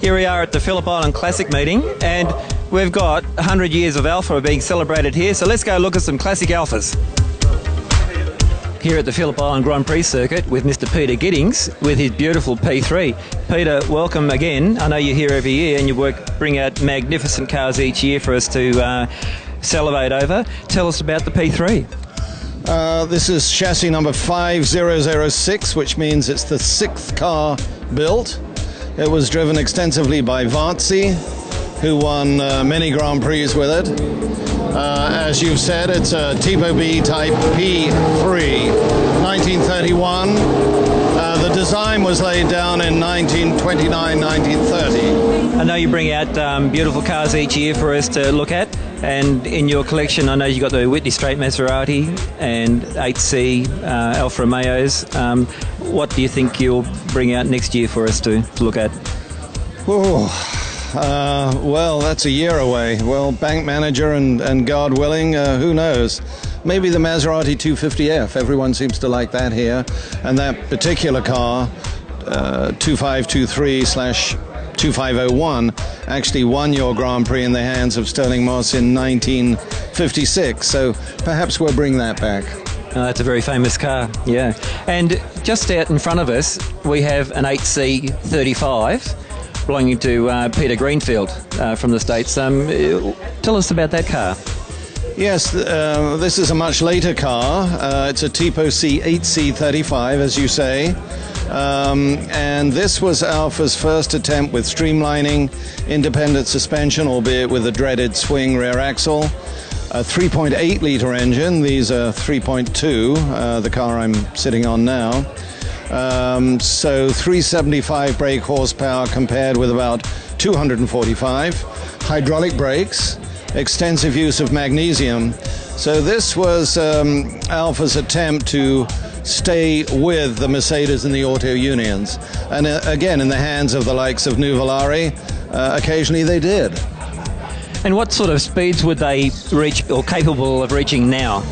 Here we are at the Phillip Island Classic meeting, and we've got 100 years of Alfa being celebrated here, so let's go look at some classic Alfas. Here at the Phillip Island Grand Prix circuit with Mr. Peter Giddings with his beautiful P3. Peter, welcome again. I know you're here every year and you bring out magnificent cars each year for us to salivate over. Tell us about the P3. This is chassis number 5006, which means it's the 6th car built. It was driven extensively by Varzi, who won many Grand Prix with it. As you've said, it's a Tipo B Type P3, 1931. The design was laid down in 1929, 1930. I know you bring out beautiful cars each year for us to look at, and in your collection I know you've got the Whitney Straight Maserati and 8C Alfa Romeos. What do you think you'll bring out next year for us to look at? Well, that's a year away. Well, bank manager and God willing, who knows? Maybe the Maserati 250F. Everyone seems to like that here. And that particular car, 2523/2501, actually won your Grand Prix in the hands of Sterling Moss in 1956. So perhaps we'll bring that back. That's a very famous car, yeah. And just out in front of us, we have an 8C35 belonging to Peter Greenfield from the States. Tell us about that car. Yes, this is a much later car. It's a Tipo C 8C35, as you say. And this was Alfa's first attempt with streamlining, independent suspension, albeit with a dreaded swing rear axle. A 3.8 litre engine. These are 3.2, the car I'm sitting on now. So 375 brake horsepower compared with about 245. Hydraulic brakes, extensive use of magnesium. So this was Alfa's attempt to stay with the Mercedes and the auto unions. And again, in the hands of the likes of Nuvolari, occasionally they did. And what sort of speeds would they reach or capable of reaching now?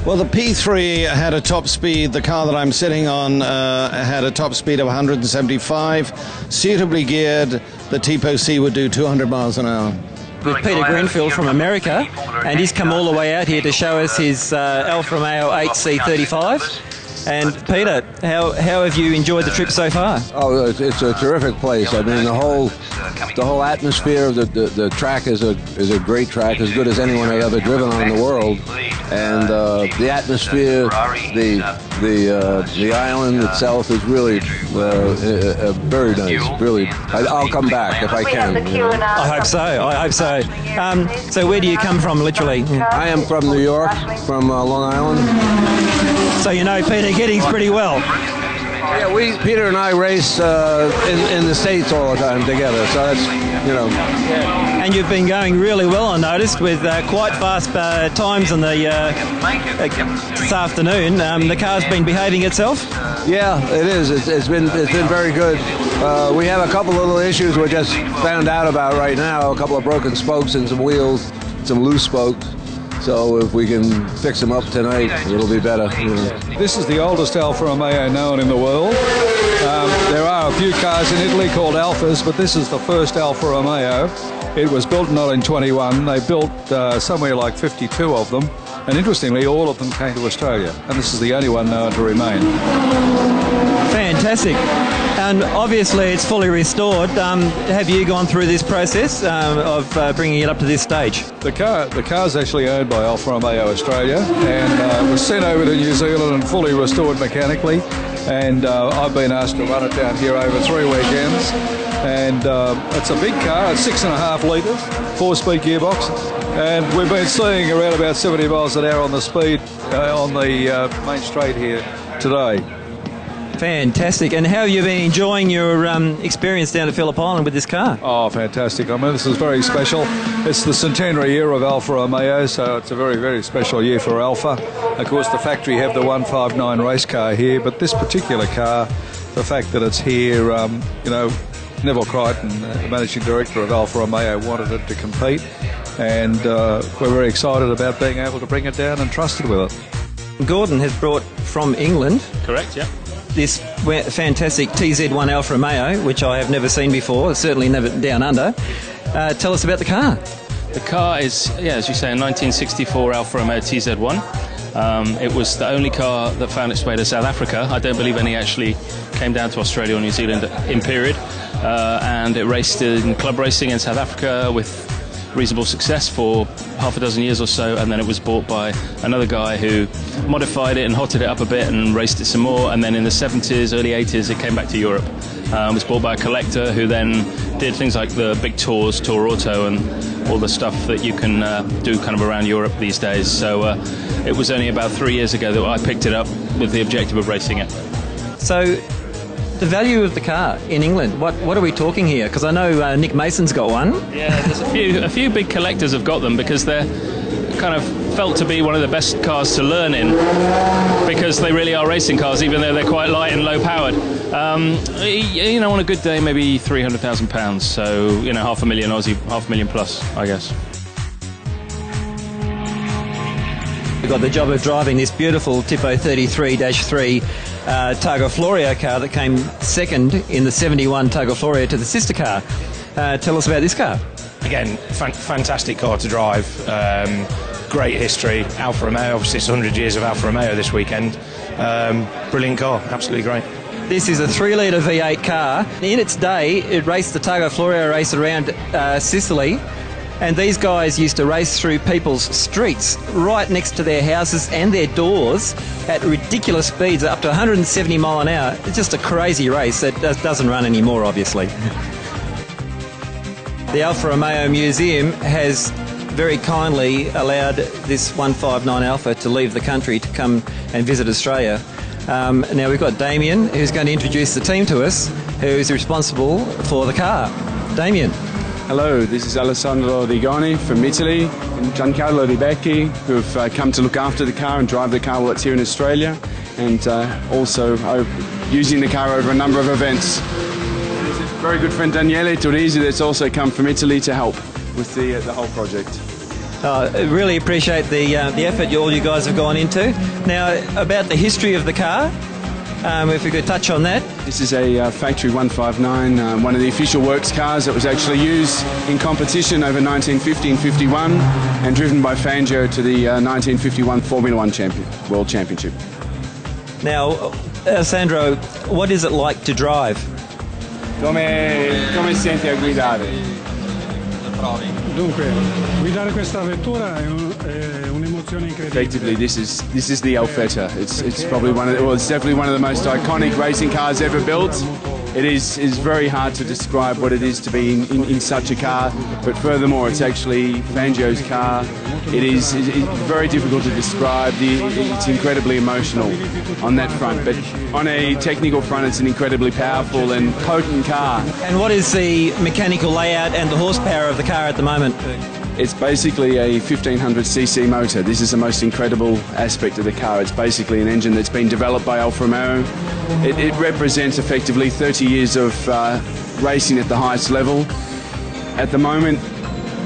Well, the P3 had a top speed, the car that I'm sitting on had a top speed of 175. Suitably geared, the Tipo C would do 200 miles an hour. With Peter Greenfield from America, and he's come all the way out here to show us his Alfa Romeo 8C35. And Peter, how have you enjoyed the trip so far? Oh, it's a terrific place. I mean, the whole atmosphere of the track is a great track, as good as anyone I've ever driven on in the world. And the atmosphere, the island itself is really very nice. Really, I'll come back if I can. I hope so. I hope so. So where do you come from, literally? I am from New York, from Long Island. So you know Peter Giddings pretty well. Yeah, Peter and I race in the States all the time together, so that's, you know. Yeah. And you've been going really well, I noticed, with quite fast times on the this afternoon. The car's been behaving itself? Yeah, it is. It's been very good. We have a couple little issues we just found out about right now, a couple of broken spokes and some wheels, some loose spokes. So if we can fix them up tonight, it'll be better. You know. This is the oldest Alfa Romeo known in the world. There are a few cars in Italy called Alfas, but this is the first Alfa Romeo. It was built in 1921. They built somewhere like 52 of them. And interestingly, all of them came to Australia. And this is the only one known to remain. Fantastic. And obviously it's fully restored. Have you gone through this process of bringing it up to this stage? The car's actually owned by Alfa Romeo Australia, and was sent over to New Zealand and fully restored mechanically. And I've been asked to run it down here over 3 weekends. And it's a big car. It's 6.5 litres, 4-speed gearbox. And we've been seeing around about 70 miles an hour on the speed on the main straight here today. Fantastic. And how have you been enjoying your experience down at Phillip Island with this car? Oh, fantastic. I mean, this is very special. It's the centenary year of Alfa Romeo, so it's a very, very special year for Alfa. Of course, the factory have the 159 race car here, but this particular car, the fact that it's here, you know, Neville Crichton, the managing director of Alfa Romeo, wanted it to compete, and we're very excited about being able to bring it down and trust it with it. Gordon has brought from England. Correct, yeah. this fantastic TZ1 Alfa Romeo, which I have never seen before, certainly never down under. Tell us about the car. The car is, as you say, a 1964 Alfa Romeo TZ1. It was the only car that found its way to South Africa. I don't believe any actually came down to Australia or New Zealand in period. And it raced in club racing in South Africa with reasonable success for half a dozen years or so, and then it was bought by another guy who modified it and hotted it up a bit and raced it some more, and then in the 70s, early 80s it came back to Europe. It was bought by a collector who then did things like the big tours, Tour Auto, and all the stuff that you can do kind of around Europe these days. So it was only about 3 years ago that I picked it up with the objective of racing it. So the value of the car in England, what are we talking here? Because I know Nick Mason's got one. Yeah, there's a few big collectors have got them because they're kind of felt to be one of the best cars to learn in, because they really are racing cars, even though they're quite light and low powered. You know, on a good day, maybe £300,000. So, you know, $500,000 Aussie, $500,000 plus, I guess. We've got the job of driving this beautiful Tipo 33-3 Targa Florio car that came second in the 71 Targa Florio to the sister car. Tell us about this car. Again, fantastic car to drive. Great history. Alfa Romeo, obviously it's 100 years of Alfa Romeo this weekend. Brilliant car, absolutely great. This is a 3-litre V8 car. In its day, it raced the Targa Florio race around Sicily. And these guys used to race through people's streets right next to their houses and their doors at ridiculous speeds, up to 170 mile an hour. It's just a crazy race that doesn't run anymore, obviously. The Alfa Romeo Museum has very kindly allowed this 159 Alfa to leave the country to come and visit Australia. Now we've got Damien, who's going to introduce the team to us, who's responsible for the car. Damien. Hello, this is Alessandro Rigoni from Italy and Giancarlo Ribecchi, who've come to look after the car and drive the car while it's here in Australia, and also using the car over a number of events. There's a very good friend Daniele Turisi that's also come from Italy to help with the whole project. I really appreciate the effort all you guys have gone into. Now, about the history of the car, if we could touch on that. This is a factory 159, one of the official works cars that was actually used in competition over 1950 and 51 and driven by Fangio to the 1951 Formula 1 World Championship. Now, Sandro, what is it like to drive? Come senti a guidare? Dunque, guidare questa vettura è un'emozione incredibile. Effectively, this is the Alfetta. It's probably it's definitely one of the most iconic racing cars ever built. It is very hard to describe what it is to be in such a car, but furthermore, it's actually Fangio's car. It's very difficult to describe. It's incredibly emotional on that front, but on a technical front, it's an incredibly powerful and potent car. And what is the mechanical layout and the horsepower of the car at the moment? It's basically a 1500cc motor. This is the most incredible aspect of the car. It's basically an engine that's been developed by Alfa Romeo. It represents effectively 30 years of racing at the highest level. At the moment,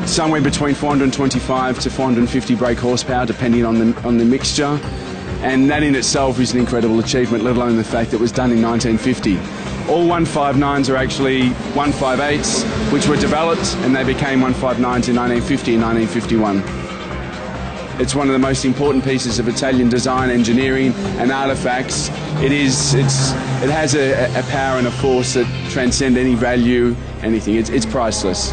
somewhere between 425 to 450 brake horsepower, depending on the mixture. And that in itself is an incredible achievement, let alone the fact that it was done in 1950. All 159s are actually 158s, which were developed, and they became 159s in 1950 and 1951. It's one of the most important pieces of Italian design, engineering, and artifacts. It has a power and a force that transcend any value, anything. It's priceless.